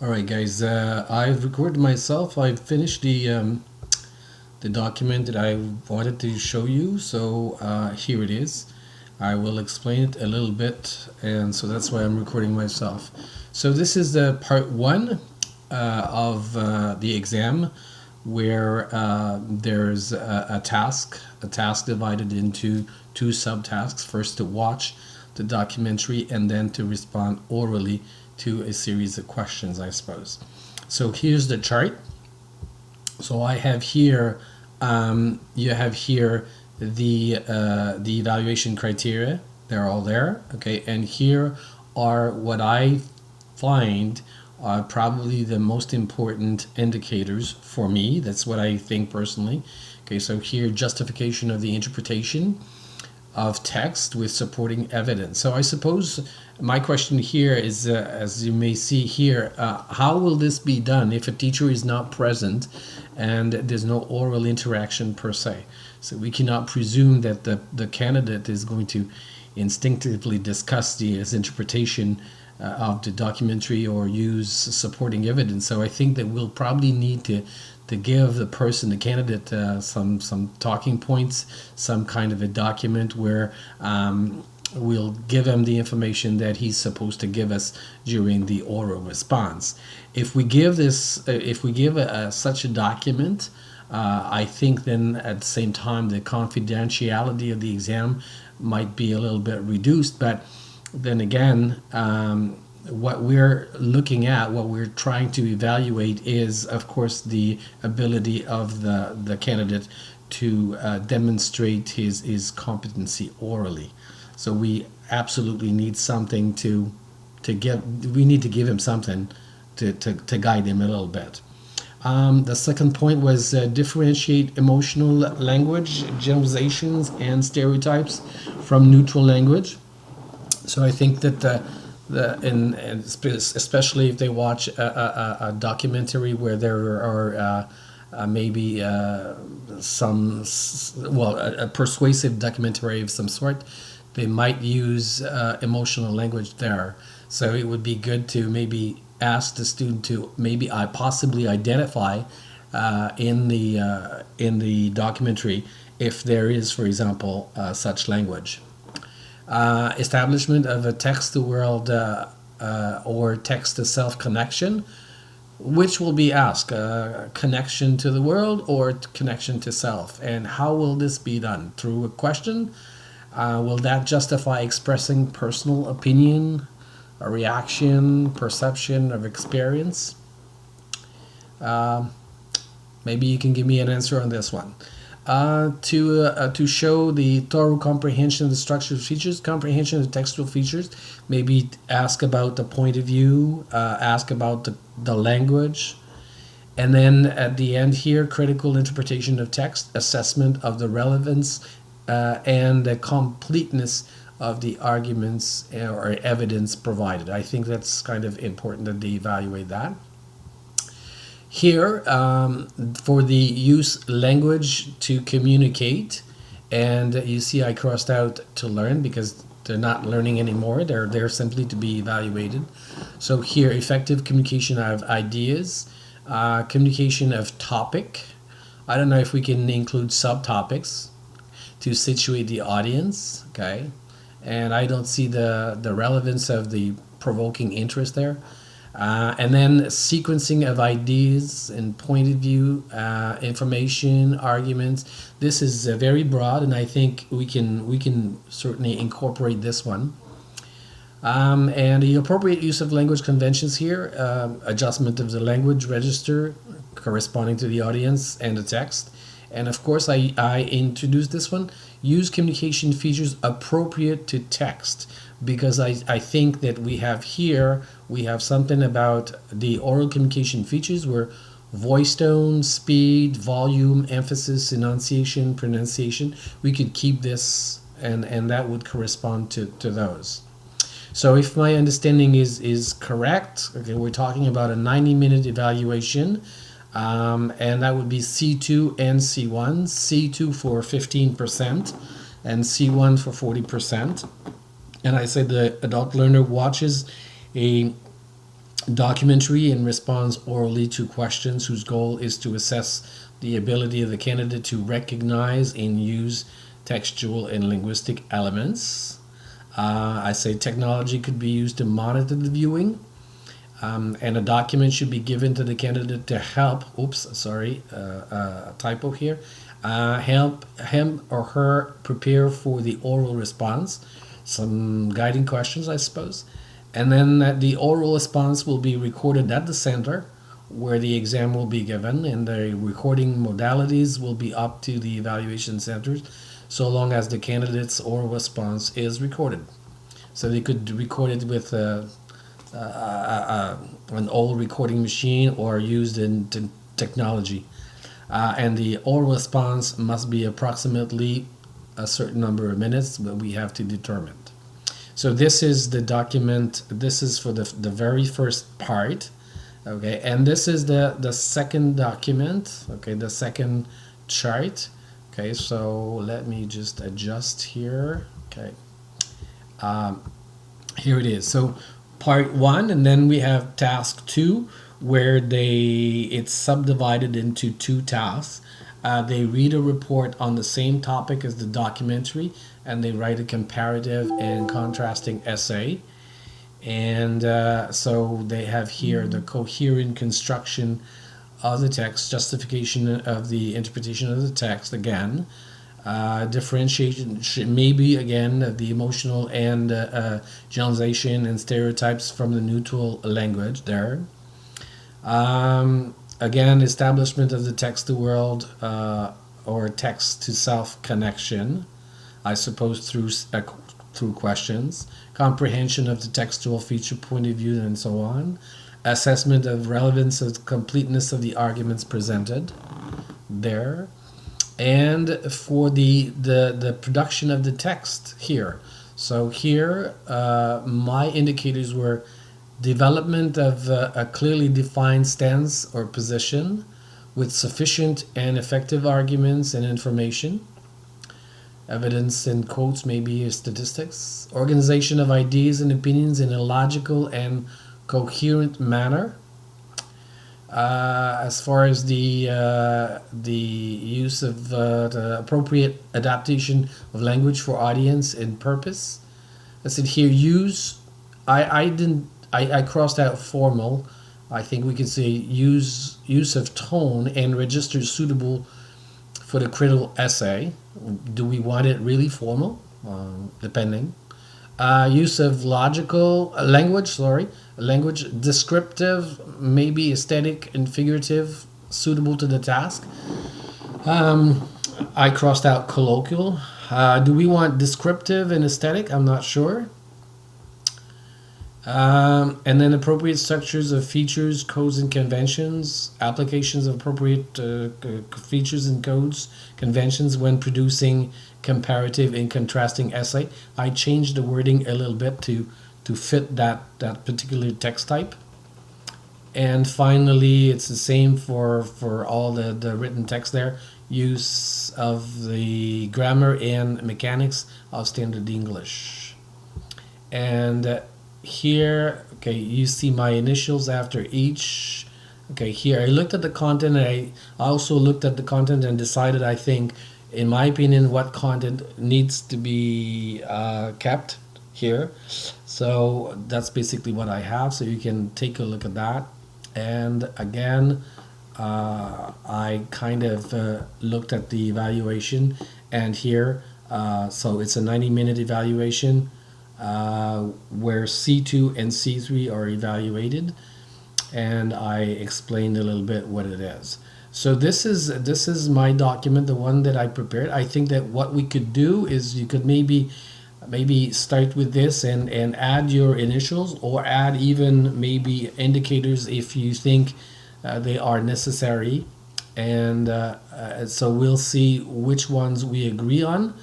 All right, guys. I've recorded myself. I've finished the document that I wanted to show you. So here it is. I will explain it a little bit, and so that's why I'm recording myself. So this is the part one of the exam, where there's a task divided into two subtasks. First, to watch the documentary, and then to respond orally to a series of questions, I suppose. So here's the chart. So I have here, you have here the evaluation criteria. They're all there, okay. And here are what I find are probably the most important indicators for me. That's what I think personally. Okay, so here, justification of the interpretation of text with supporting evidence. So I suppose my question here is, as you may see here, how will this be done if a teacher is not present and there's no oral interaction per se? So we cannot presume that the candidate is going to instinctively discuss his interpretation of the documentary or use supporting evidence. So I think that we'll probably need to give the person, the candidate, some talking points, some kind of a document where we'll give him the information that he's supposed to give us during the oral response. If we give this, if we give such a document, I think then at the same time the confidentiality of the exam might be a little bit reduced. But then again, what we're looking at, what we're trying to evaluate is, of course, the ability of the candidate to demonstrate his competency orally. So we absolutely need something to give. We need to give him something to guide him a little bit. The second point was differentiate emotional language, generalizations, and stereotypes from neutral language. So I think that especially if they watch a documentary where there are maybe a persuasive documentary of some sort, they might use emotional language there. So it would be good to maybe ask the student to maybe possibly identify in the documentary if there is, for example, such language. Establishment of a text-to-world or text-to-self connection. Which will be asked? Connection to the world or connection to self? And how will this be done? Through a question? Will that justify expressing personal opinion, a reaction, perception of experience? Maybe you can give me an answer on this one. To show the thorough comprehension of the structural features, comprehension of the textual features, maybe ask about the point of view, ask about the language, and then at the end here, critical interpretation of text, assessment of the relevance and the completeness of the arguments or evidence provided. I think that's kind of important that they evaluate that. Here, for the use language to communicate, and you see I crossed out to learn because they're not learning anymore. They're there simply to be evaluated. So here, effective communication of ideas, communication of topic. I don't know if we can include subtopics to situate the audience, okay? And I don't see the relevance of the provoking interest there. And then sequencing of ideas and point of view, information, arguments. This is very broad, and I think we can certainly incorporate this one. And the appropriate use of language conventions here, adjustment of the language register corresponding to the audience and the text. And of course, I introduced this one, use communication features appropriate to text, because I think that we have something about the oral communication features where voice tone, speed, volume, emphasis, enunciation, pronunciation, we could keep this and that would correspond to those. So if my understanding is correct, okay, we're talking about a 90-minute evaluation, and that would be C2 and C1, C2 for 15% and C1 for 40%. And I said the adult learner watches a Documentary and responds orally to questions whose goal is to assess the ability of the candidate to recognize and use textual and linguistic elements. I say technology could be used to monitor the viewing, and a document should be given to the candidate to help. Oops, sorry, typo here. Help him or her prepare for the oral response. Some guiding questions, I suppose. And then the oral response will be recorded at the center where the exam will be given, and the recording modalities will be up to the evaluation centers so long as the candidate's oral response is recorded. So they could record it with an old recording machine or used in technology. And the oral response must be approximately a certain number of minutes, but we have to determine. So this is the document. This is for the very first part. Okay, and this is the second document. Okay, the second chart. Okay, so let me just adjust here. Okay, here it is. So part one, and then we have task two, where it's subdivided into two tasks. They read a report on the same topic as the documentary, and they write a comparative and contrasting essay. And so they have here the coherent construction of the text, justification of the interpretation of the text again, differentiation maybe again of the emotional and generalization and stereotypes from the neutral language there. Again, establishment of the text to world or text to self connection, I suppose through questions, comprehension of the textual feature, point of view, and so on, assessment of relevance of completeness of the arguments presented there, and for the production of the text here. So here, my indicators were development of a clearly defined stance or position with sufficient and effective arguments and information, evidence and quotes, maybe statistics, organization of ideas and opinions in a logical and coherent manner. As far as the use of the appropriate adaptation of language for audience and purpose. I said here use. I crossed out formal. I think we could say use of tone and registers suitable for the critical essay. Do we want it really formal? Depending. Use of language descriptive, maybe aesthetic and figurative, suitable to the task. I crossed out colloquial. Do we want descriptive and aesthetic? I'm not sure. And then appropriate structures of features, codes, and conventions, applications of appropriate features and codes, conventions when producing comparative and contrasting essay. I changed the wording a little bit to fit that particular text type. And finally, it's the same for all the written text there. Use of the grammar and mechanics of standard English. And here, okay, you see my initials after each. Okay, here I looked at the content, and I also looked at the content and decided, I think, in my opinion, what content needs to be kept here. So that's basically what I have, so you can take a look at that. And again, I kind of looked at the evaluation, and here, so it's a 90-minute evaluation where C2 and C3 are evaluated, and I explained a little bit what it is. So this is my document, the one that I prepared. I think that what we could do is you could maybe start with this and add your initials, or add even maybe indicators if you think they are necessary. And so we'll see which ones we agree on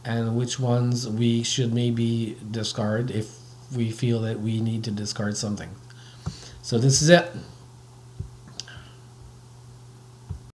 and which ones we should maybe discard if we feel that we need to discard something. So this is it.